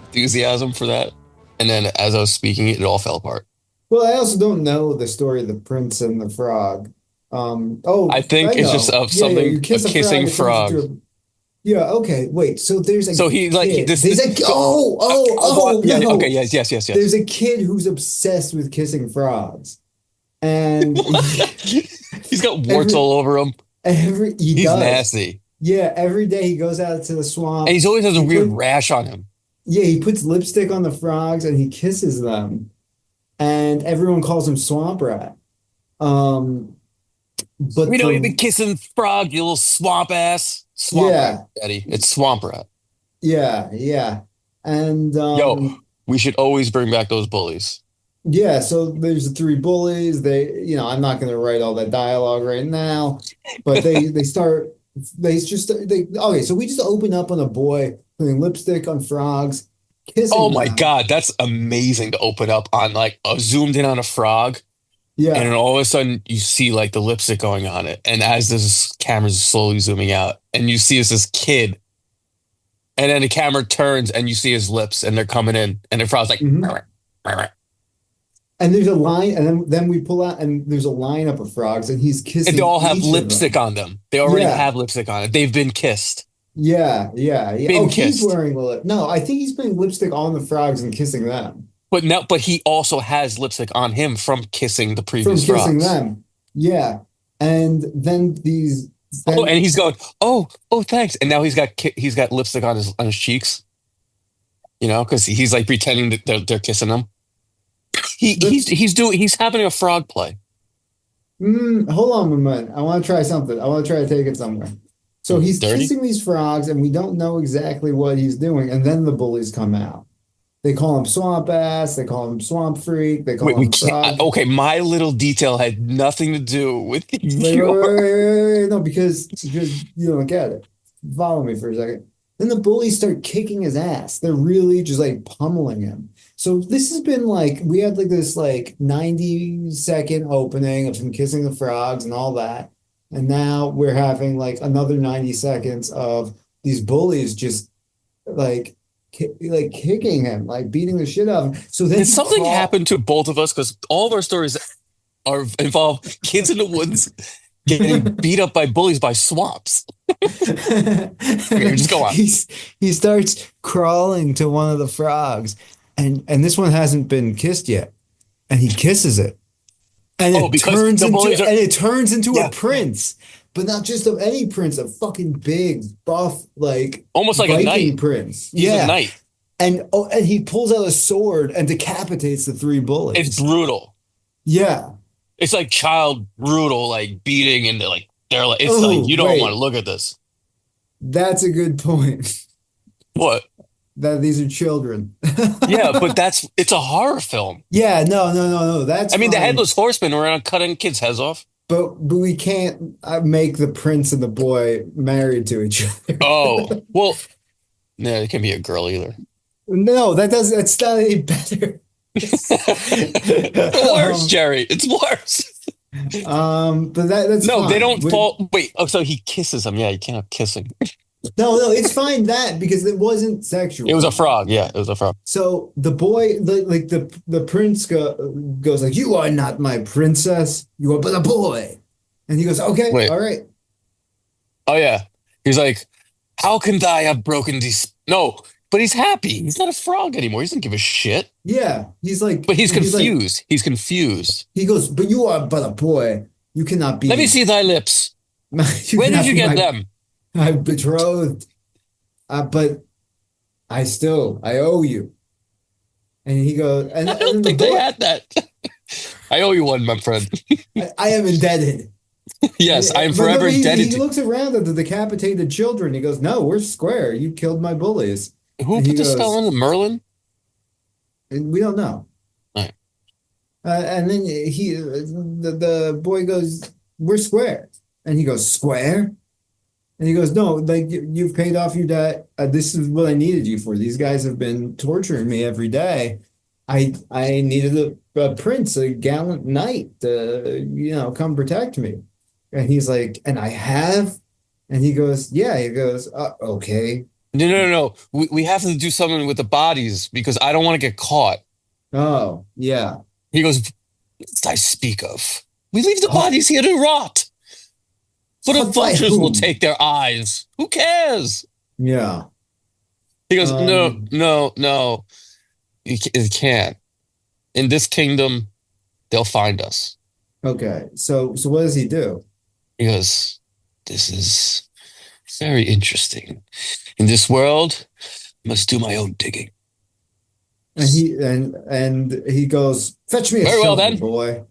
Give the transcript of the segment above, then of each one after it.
enthusiasm for that. And then as I was speaking, it all fell apart. Well, I also don't know the story of the prince and the frog. I Oh, think I it's just know. of Yeah, yeah. something, You a kiss a frog, kissing it turns frog. into a. Yeah, okay. Wait. So there's a So he like he, kid. this. Oh, Yeah, okay, no. yes, yes, yes, There's yes. a kid who's obsessed with kissing frogs, and What? He's got warts every all over him. every he He's does. nasty, Yeah, every day he goes out to the and swamp. he's always has a He weird put rash on him. yeah, he puts lipstick on the frogs and he kisses them, and everyone calls him Swamp Rat. Um, We but know you've been the kissing frog, you little swamp ass. Swamp rat, yeah, Eddie. It's swamp rat. yeah, and Yo, we should always bring back those bullies. yeah. So there's the three bullies. I'm not going to write all that dialogue right now, but they start. They okay. So we just open up on a boy putting lipstick on frogs, Oh kissing my them. God, that's amazing to open up on like zoomed in on a frog, and then Yeah. all of a sudden you see like the lipstick going on it. And as this camera's slowly zooming out, and you see this kid, and then the camera turns and you see his lips and they're coming in, and the frog's like, Hmm. And there's a line, and then we pull out, and there's a lineup of frogs, and he's and they kissing all have each of lipstick them. on them. They already Yeah, have lipstick on it. They've been kissed. yeah. Oh, Been he's kissed. wearing the lip. No, I think he's putting lipstick on the frogs and kissing them But he also has lipstick on him from kissing the from previous kissing frogs. them. Yeah, and Oh, and then he's going, oh, thanks. And now he's got lipstick on his cheeks, because he's like pretending that they're kissing him. the He's having a frog play. hold on a minute. I want to try something. I want to try to take it somewhere. So he's Dirty. kissing these frogs, and we don't know exactly what he's doing. And then the bullies come out. They call him Swamp Ass. They call him Swamp Freak. They Wait, call we him can't. Frog. Okay, my little detail had nothing to do with Wait, wait, wait, your. wait, wait. No, because you don't get it. Follow me for a second. Then the bullies start kicking his ass. They're really just like pummeling him. So this has been like we had like this like 90-second opening of him kissing the frogs and all that. And now we're having like another 90 seconds of these bullies just like like kicking him, like beating the shit out of him. So then Did he something crawl. happen to both of us? Because all of our stories are involve kids in the woods getting beat up by bullies by swamps. Okay, just go on. He's he starts crawling to one of the frogs, and this one hasn't been kissed yet, and he kisses it, and Oh, it because turns the into bullies are. and it turns into a Yeah, prince, but not just of any prince, a fucking big buff like almost like a Viking knight. prince. He's a Yeah, knight. and he pulls out a sword and decapitates the three It's bullies. brutal. Yeah. It's like child brutal, like beating, and they're like, it's like Oh, you don't want to wait, look at this. that's a good point. What? That these are children. Yeah, but it's a horror film. Yeah, no. That's I mean, the fine. headless horseman were around cutting kids' heads off. But we can't make the prince and the boy married to each other. Oh, well, yeah, it can be a girl either. No, that doesn't. That's not any better. It's worse, Jerry. It's worse. But that's No, they fine. don't fall. Wait. Oh, so he kisses him. Yeah, you can't have kissing. No, it's fine that because it wasn't It was sexual. a frog. Yeah, it was a frog. So the boy, like the prince goes like, "You are not my princess. You are but a boy." And he goes, "Okay, Wait. all right." Oh, yeah. He's like, how can I have broken these? No, but he's happy. He's not a frog anymore. He doesn't give a shit. Yeah, But he's like, He's confused. he goes, "But you are but a boy. You cannot Let me be, see thy lips. you Where did cannot you be get them? my betrothed. But I owe you." And he goes, I and don't then the think they boy, had that. I owe you one, my friend. I am indebted. Yes, I am But no, forever indebted he to. looks around at the decapitated children. He goes, "No, we're square. You killed my bullies." Who And he put the spell goes, on the Merlin? and we don't know. All right. And then the boy goes, "We're square." And he goes, "Square?" And he goes, "No, like you've paid off your debt. This is what I needed you for. These guys have been torturing me every day. I needed a prince, a gallant knight to, come protect me." And he's like, "And I have?" And he goes, "Yeah." He goes, "Okay." No, no, no, no. We have to do something with the bodies because I don't want to get caught. Oh, yeah. He goes, what did I speak of? We leave the Caught, bodies here to rot. For the caught by vultures will whom? take their eyes. Who cares? Yeah. He goes, no, Um, no, no. It can't. In this kingdom, they'll find us. okay. So what does he do? He goes, this is very interesting. In this world, I must do my own digging. And he goes, fetch me a Very well shovel, then. boy.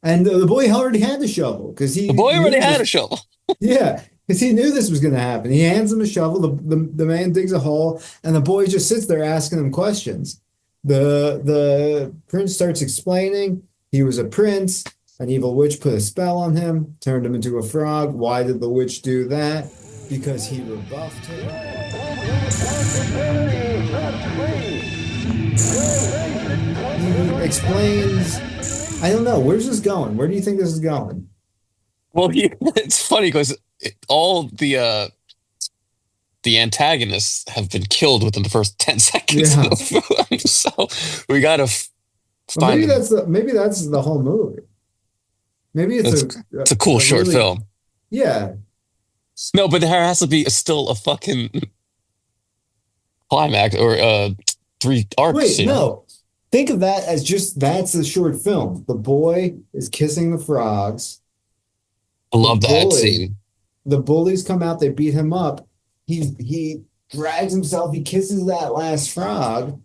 And the boy already had the shovel because The he boy already knew had this. a shovel. Yeah, because he knew this was going to happen. He hands him a shovel. The man digs a hole, and the boy just sits there asking him questions. The prince starts explaining he was a prince. An evil witch put a spell on him, turned him into a frog. Why did the witch do that? Because he rebuffed her. He explains. I don't know. Where's this going? Where do you think this is going? Well, it's funny because all the antagonists have been killed within the first 10 seconds of Yeah. the film. So we got to Well, find them. maybe that's the whole movie. Maybe it's It's, it's a cool a short really film. yeah. No, but there has to be still a fucking climax or three arcs, Wait, you know? no. Think of that as just that's a short film. The boy is kissing the frogs. I The love that bully, scene. the bullies come out, they beat him up. He drags himself, he kisses that last frog.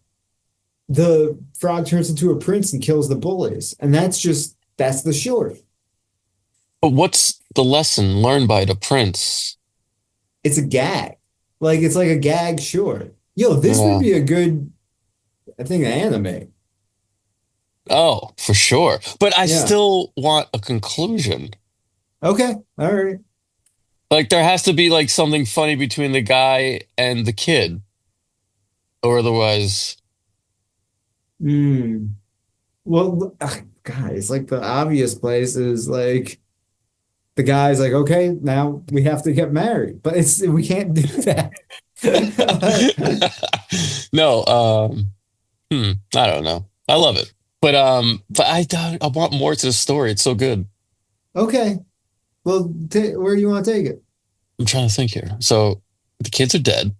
The frog turns into a prince and kills the bullies. And that's the short. But what's the lesson learned by the prince? It's a gag. Like it's like a gag short. Yo, this would Yeah. be a good I think anime. Oh, for sure. But I Yeah. still want a conclusion. Okay. All right. Like there has to be like something funny between the guy and the kid, or otherwise, Hmm. Well, God, it's like the obvious place is like the guy's like, okay, now we have to get married, but it's we can't do that. no. I don't know. I love it, but I want more to the story. It's so good. Okay. Well, where do you want to take it? I'm trying to think here. So the kids are dead.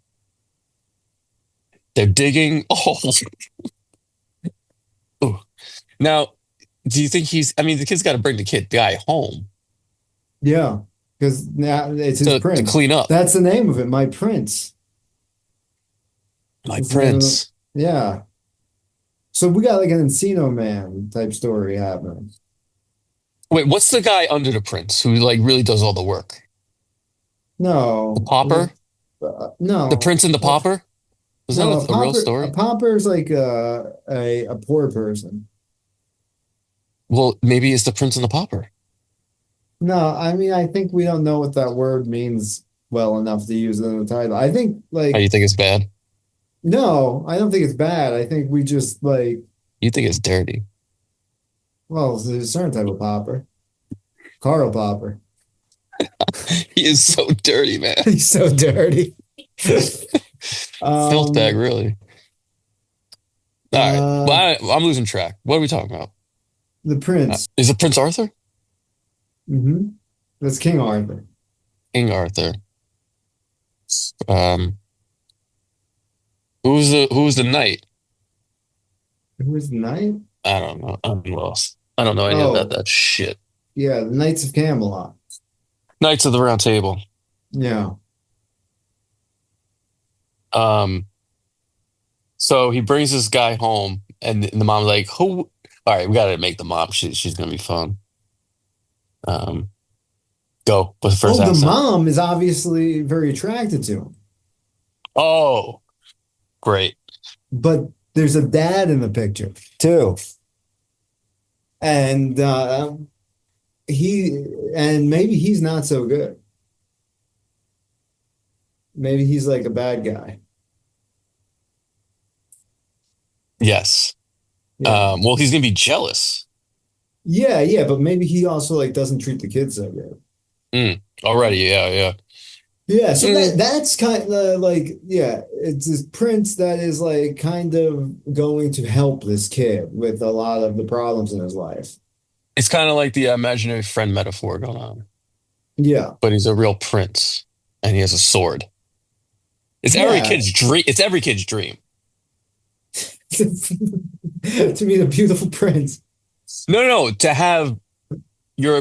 They're digging. Oh, now, do you think he's? I mean, the kid's got to bring the guy home Yeah, because now it's his to prince. clean up. That's the name of it, my prince. My That's the name of it. prince. Yeah. So we got like an Encino Man type story happening. Wait, what's the guy under the prince who like really does all the work? The No, pauper? The no, prince and the pauper? Is that no. a real A story? pauper is like a poor person. Well, maybe it's the prince and the pauper. No, I mean I think we don't know what that word means well enough to use it in the title. I think How like you think it's bad? no, I don't think it's bad. I think we just like You think it's dirty? well, there's a certain type of popper, Karl Popper. He is so dirty, man. He's so dirty. Filth bag, Um, really. All right. uh, Well, I'm losing track. What are we talking about? the Prince. Is it Prince Arthur? That's King Arthur. King Arthur. Um, who's the knight? Who is the knight? I don't know. I'm lost. I don't know any about Oh, that shit. yeah, the Knights of Camelot. Knights of the Round Table. Yeah. Um, so he brings this guy home, and the mom's like, "Who? All right, we gotta make the mom. She's gonna be fun." Um, go. What's the first Oh, the accent? mom is obviously very attracted to him, Oh, great. but there's a dad in the picture too, and he and maybe he's not so good. Maybe he's like a bad guy. Yes. Yeah. Well, he's gonna be jealous. Yeah, yeah, but maybe he also like doesn't treat the kids so good. Already. Yeah, yeah. Yeah, so Mm, that's kind of like, yeah, it's this prince that is like kind of going to help this kid with a lot of the problems in his life. it's kind of like the imaginary friend metaphor going on, Yeah. but he's a real prince and he has a sword. It's every Yeah. kid's dream. It's every kid's dream. To be the beautiful prince. No, no, no. To have your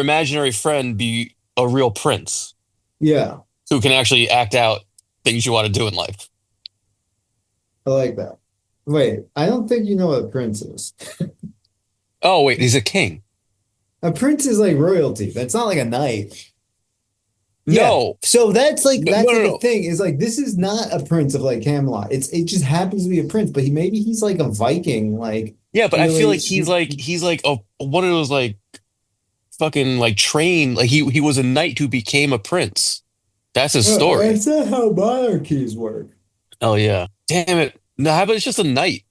imaginary friend be a real prince Yeah, who can actually act out things you want to do in life. I like that. Wait, I don't think you know what a prince is. Oh, wait, he's a king. A prince is like royalty. That's not like a knight. Yeah. No, So that's like no, no, a no. thing is like this is not a prince of like Camelot. It just happens to be a prince, but maybe he's like a Viking, like Yeah, but I feel really like he's like a one of those like fucking like trained like he was a knight who became a prince. That's his story. that's not how monarchies work. Oh yeah. Damn it. No, how about it's just a knight?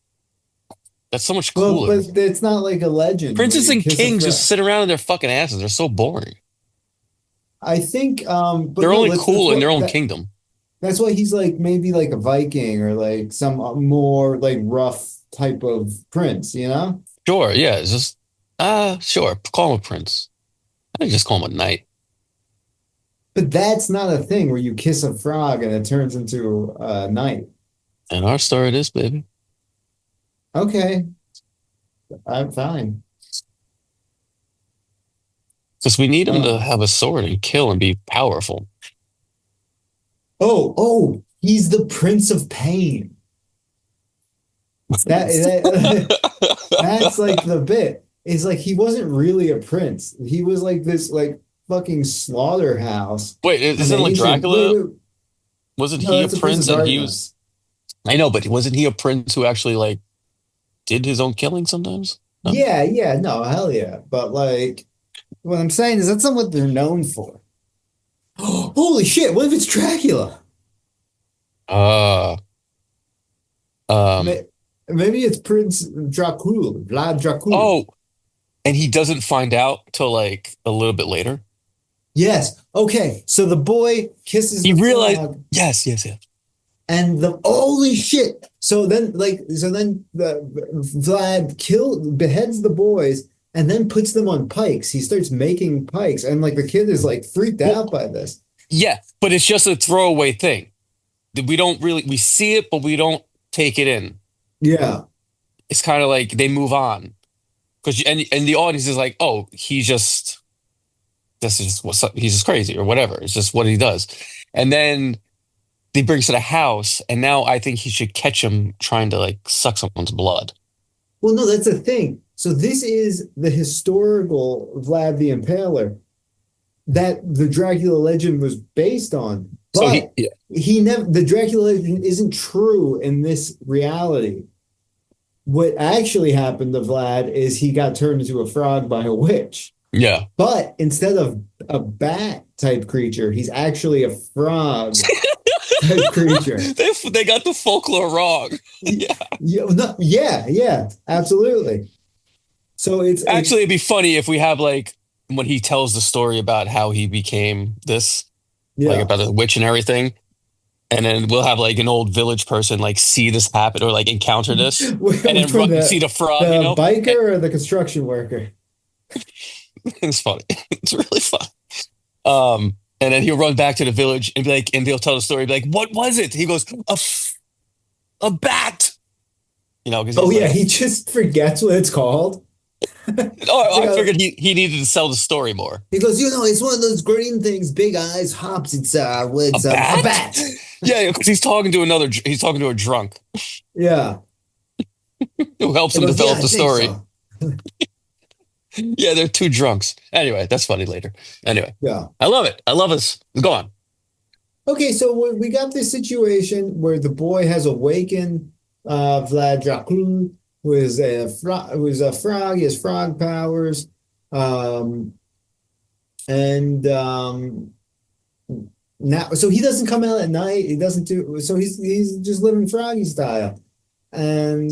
That's so much Well, cooler. but it's not like a legend where Princes you and kiss a kings just friend. sit around in their fucking asses. They're so boring. I think but They're no, only that's cool in their what own kingdom. that's why he's like maybe like a Viking or like some more like rough type of prince, you know? Sure, yeah, it's just sure. Call him a prince. I think just call him a knight. But that's not a thing where you kiss a frog and it turns into a knight. And our story it is, baby. Okay, I'm fine. Because we need him to Uh, have a sword and kill and be powerful. he's the Prince of Pain. That that's like the bit. Is like he wasn't really a prince. He was like this like fucking slaughterhouse Wait, from isn't like ancient. Dracula? Wait. Wasn't No, he a that's the Prince of prince and he was Darkness. I know, but wasn't he a prince who actually like did his own killing sometimes? No? Yeah, yeah, no, hell yeah. But like, what I'm saying is that's not what they're known for. Holy shit! What if it's Dracula? Uh um May- Maybe it's Prince Dracul, Vlad Dracul. oh, and he doesn't find out till like a little bit later. Yes. Okay. So the boy kisses He the realized frog, yes, yes, yes. and the holy shit. So then Vlad beheads the boys and then puts them on pikes. He starts making pikes, and like the kid is like freaked Well, out by this. yeah, but it's just a throwaway thing. We don't really we see it, but we don't take it in. Yeah. It's kind of like they move on because and the audience is like, oh, he just this is what's up. He's just crazy or whatever. It's just what he does. And then he brings to the house, and now I think he should catch him trying to like suck someone's blood. Well, no, that's the thing. So this is the historical Vlad the Impaler that the Dracula legend was based on. So But he never the Dracula legend isn't true in this reality. What actually happened to Vlad is he got turned into a frog by a witch. yeah. But instead of a bat type creature, he's actually a frog type creature. They got the folklore wrong. Yeah. Yeah, no, yeah, absolutely. So it's Actually, it'd be funny if we have like when he tells the story about how he became this, like yeah. about the witch and everything. And then we'll have like an old village person like see this happen or like encounter this and then Which one, see the frog, you the know? And biker or the construction worker? it's funny. It's really fun. And then he'll run back to the village and be like, and they'll tell the story, be like, what was it? He goes, a bat, you know, because Oh he's yeah, like, he just forgets what it's called. oh, I Yeah. figured he needed to sell the story more. He goes, it's one of those green things, big eyes, hops. A It's a bat? bat. Yeah, because he's talking to a drunk Yeah. who helps He him goes, yeah, develop I the think story. so. Yeah, they're two drunks. Anyway, that's funny later. Anyway, Yeah. I love it. I love us. Go on. Okay, so we got this situation where the boy has awakened Vlad Dracul, who is a frog. He has frog powers, um, and now so he doesn't come out at night. He doesn't do so. He's just living froggy style. And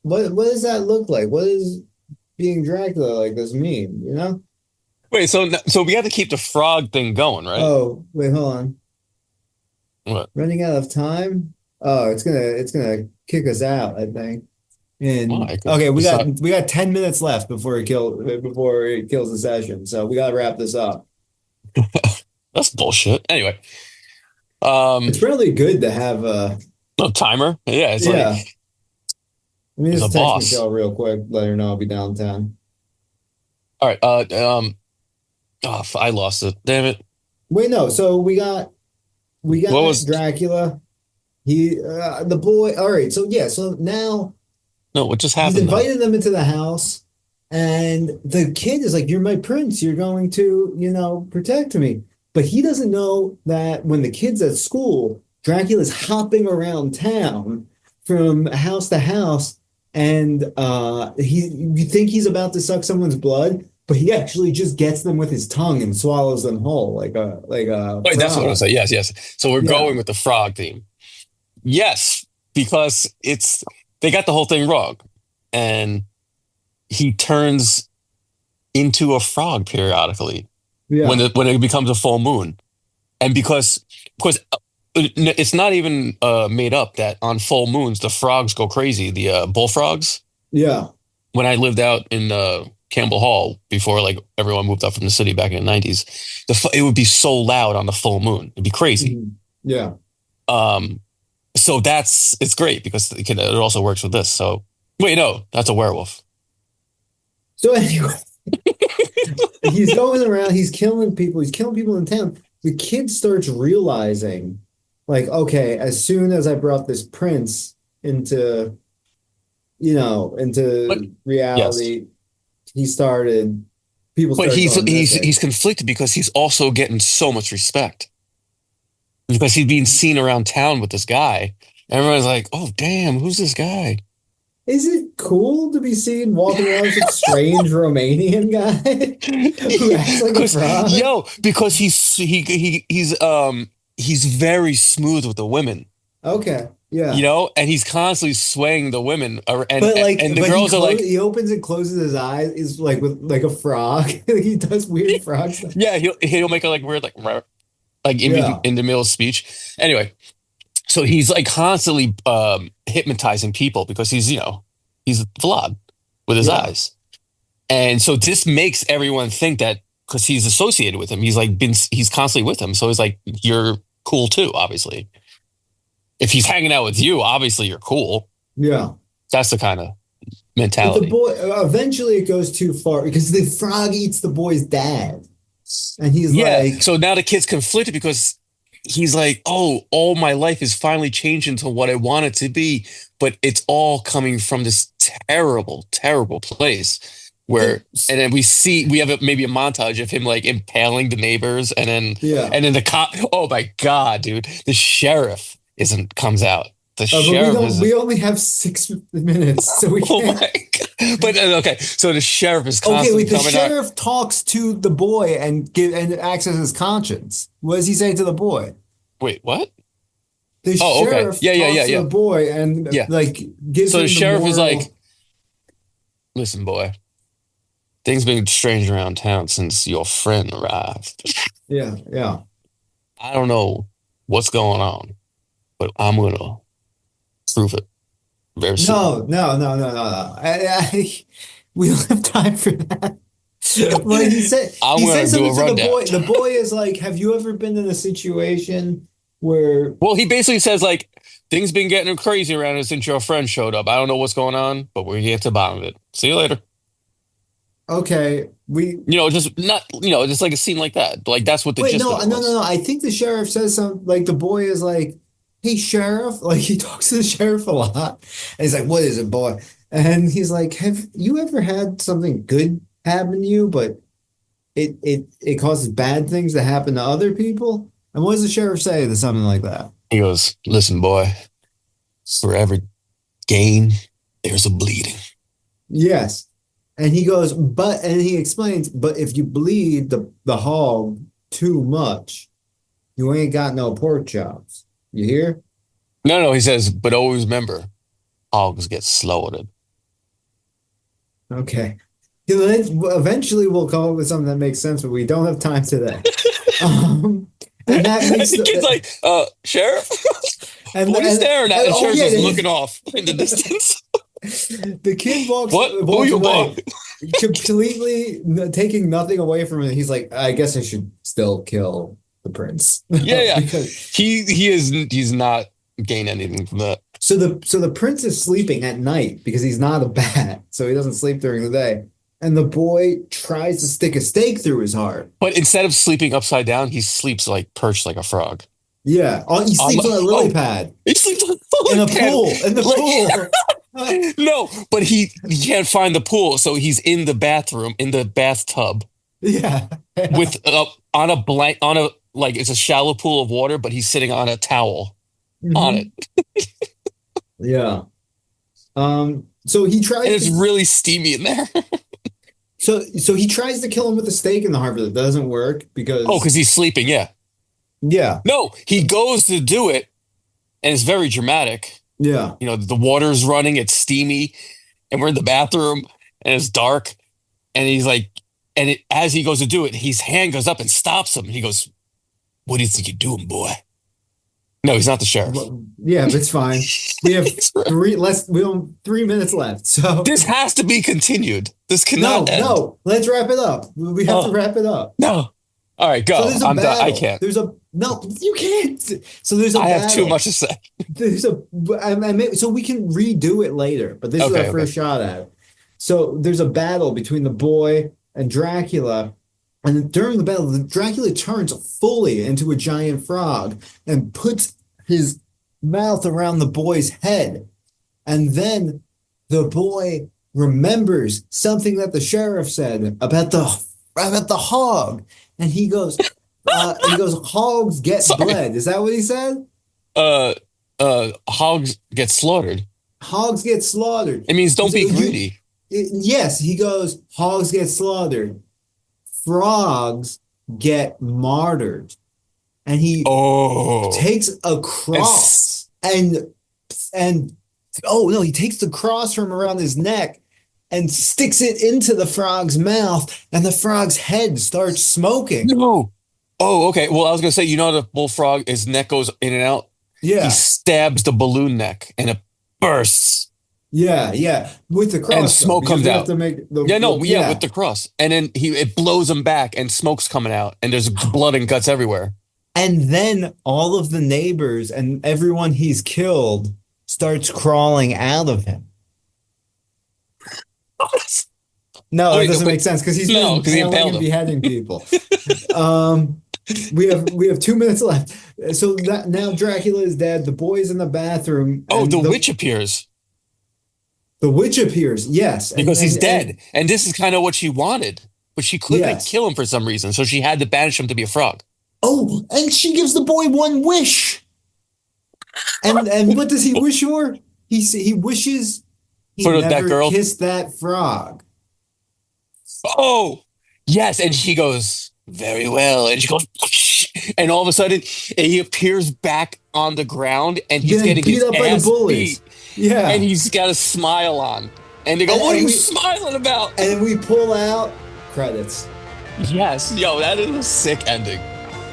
what does that look like? What does being Dracula like this mean? You know? Wait, so we have to keep the frog thing going, right? Oh, wait, hold on. What? Running out of time. Oh, it's gonna kick us out, I think. And Why? 'Cause okay, we it's got not. we got 10 minutes left before it kills the session. So we gotta wrap this up. That's bullshit. Anyway, um, It's really good to have no timer. Yeah, it's like yeah. Let me it's a just text boss. Michelle real quick, let her know I'll be downtown. All right. I lost it. Damn it. Wait, no, so we What got was? Dracula. He the boy. All right, so yeah, so now No, what just he's happened though? invited them into the house, and the kid is like, "You're my prince. You're going to, protect me." But he doesn't know that when the kid's at school, Dracula's hopping around town from house to house, and you think he's about to suck someone's blood, but he actually just gets them with his tongue and swallows them whole like a Wait, that's what I was frog. saying. Yes, yes. So we're Yeah, going with the frog theme. Yes, because it's they got the whole thing wrong, and he turns into a frog periodically yeah, when it becomes a full moon, and because it's not even made up that on full moons the frogs go crazy. The bullfrogs. yeah. When I lived out in Campbell Hall before like everyone moved up from the city back in the 90s, it would be so loud on the full moon. It'd be crazy. Mhm. Yeah. Um, so it's great because it also works with this. So wait, no, that's a werewolf. So anyway, he's going around, he's killing people in town. The kid starts realizing, like, okay, as soon as I brought this prince into, But into yes, reality, he started, people but started going he's missing. conflicted because he's also getting so much respect because he's being seen around town with this guy. Everyone's like, "Oh, damn, who's this guy?" Is it cool to be seen walking around with some strange Romanian guy who acts like a Because frog? because he's very smooth with the women, Okay, yeah. and he's constantly swaying the women, But like, and the but girls are like, he opens and closes his eyes is like with like a frog. He does weird frog stuff. yeah, he'll make a like weird like Yeah, in the middle of speech. Anyway, so he's like constantly hypnotizing people because he's Vlad with his yeah, eyes. And so this makes everyone think that because he's associated with him, he's constantly with him. So he's like, you're cool too, obviously. If he's hanging out with you, obviously you're cool. yeah. That's the kind of But the mentality. boy eventually it goes too far because the frog eats the boy's dad, and he's Yeah. like, So now the kid's conflicted because he's like, oh, all my life is finally changing to what I want it to be. But it's all coming from this terrible, terrible place the, where, and then we have maybe a montage of him like impaling the neighbors yeah. and then the cop, oh my God, dude, the sheriff comes out. The But we sheriff don't. is, We only have 6 minutes, so we oh can't. my God. But okay, so the sheriff is Okay, constantly wait. The coming out. sheriff talks to the boy and acts as his conscience. What does he say to the boy? Wait, what? The Oh, okay. sheriff Yeah, yeah, yeah, talks to the yeah. boy and Yeah. like gives So the him the sheriff is like, moral. listen, boy, things been strange around town since your friend arrived. Yeah, yeah. I don't know what's going on, but I'm gonna prove it very soon. No, no, no, no, no, no. We don't have time for that. Like I'm he said gonna do something a to the rundown. boy. The boy is like, "Have you ever been in a situation where, Well, he basically says like things been getting crazy around here since your friend showed up. I don't know what's going on, but we're here to the bottom of it. See you later. okay, we Just not, just like a scene like that. Like that's what the wait, gist no, of it no, no, was. no. I think the sheriff says something like the boy is like, "Hey, sheriff," like he talks to the sheriff a lot, and he's like, "What is it, boy?" And he's like, "Have you ever had something good happen to you, but it causes bad things to happen to other people?" And what does the sheriff say to something like that? He goes, "Listen, boy, for every gain, there's a bleeding." Yes. And he goes, and he explains, but if you bleed the hog too much, you ain't got no pork chops. You hear? No, no, he says, but always remember, hogs get slaughtered. Okay. Eventually, we'll come up with something that makes sense, but we don't have time today. Um, and that And makes the kid's like, Sheriff? What are you staring at? And oh Sheriff's yeah, just looking off in the distance. the kid What? Who walks you away, want? completely taking nothing away from it. He's like, I guess I should still kill the prince Yeah, yeah. because He's not gained anything from that. so the prince is sleeping at night because he's not a bat, so he doesn't sleep during the day. And the boy tries to stick a stake through his heart. But instead of sleeping upside down, he sleeps like perched like a frog. Yeah, he sleeps on a lily pad He sleeps on in a lily pad. pool. In the pool. No, but he can't find the pool, so he's in the bathroom, in the bathtub, Yeah. with on a blank on a like it's a shallow pool of water, but he's sitting on a towel on Mhm. it, Yeah. So he tries and it's to really steamy in there. so he tries to kill him with a stake in the heart, but it doesn't work Oh, because he's sleeping. Yeah. yeah. No, he goes to do it, and it's very dramatic. Yeah. You know, the water's running, it's steamy, and we're in the bathroom, and it's dark, and he's like, as he goes to do it, his hand goes up and stops him. He goes, "What do you think you're doing, boy?" No, he's not the sheriff. Well, yeah, but it's fine. We have 3 minutes left. So This has to be continued. This no, cannot end. no, let's wrap it up. We have to wrap it up. No. All right, So go. there's a I'm done. I battle. can't. No, you can't. So there's a I have too battle. much to say. So we can redo it later, but this is Okay, our first shot at it. So there's a battle between the boy and Dracula, and during the battle, Dracula turns fully into a giant frog and puts his mouth around the boy's head, and then the boy remembers something that the sheriff said about the hog, and he goes, hogs get Sorry. bled. Is that what he said? Hogs get slaughtered. Hogs get slaughtered. It means don't be greedy. Yes, he goes, hogs get slaughtered. Frogs get martyred. And he takes a cross and oh no, he takes the cross from around his neck and sticks it into the frog's mouth, and the frog's head starts smoking. No. Oh, okay. Well, I was gonna say, you know, the bullfrog, his neck goes in and out. Yeah. He stabs the balloon neck, and it bursts. Yeah. With the cross. And smoke because comes we have out. to make With the cross, and then it blows him back, and smoke's coming out, and there's blood and guts everywhere. And then all of the neighbors and everyone he's killed starts crawling out of him. No, it doesn't make sense because he's been impaling and beheading people. We have 2 minutes left. So now Dracula is dead. The boy's in the bathroom. Oh, the witch appears. The witch appears, yes. Because he's dead. And this is kind of what she wanted. But she couldn't kill him for some reason. So she had to banish him to be a frog. Oh, and she gives the boy one wish. And what does he wish for? He wishes he for never that girl kissed that frog. Oh, yes. And she goes, very well. And she goes, and all of a sudden he appears back on the ground and he's getting beat his up by the bullies. Yeah. And he's got a smile on. And they go, what are you smiling about? And we pull out credits. Yes. Yo, that is a sick ending.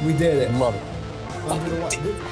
We did it. Love it.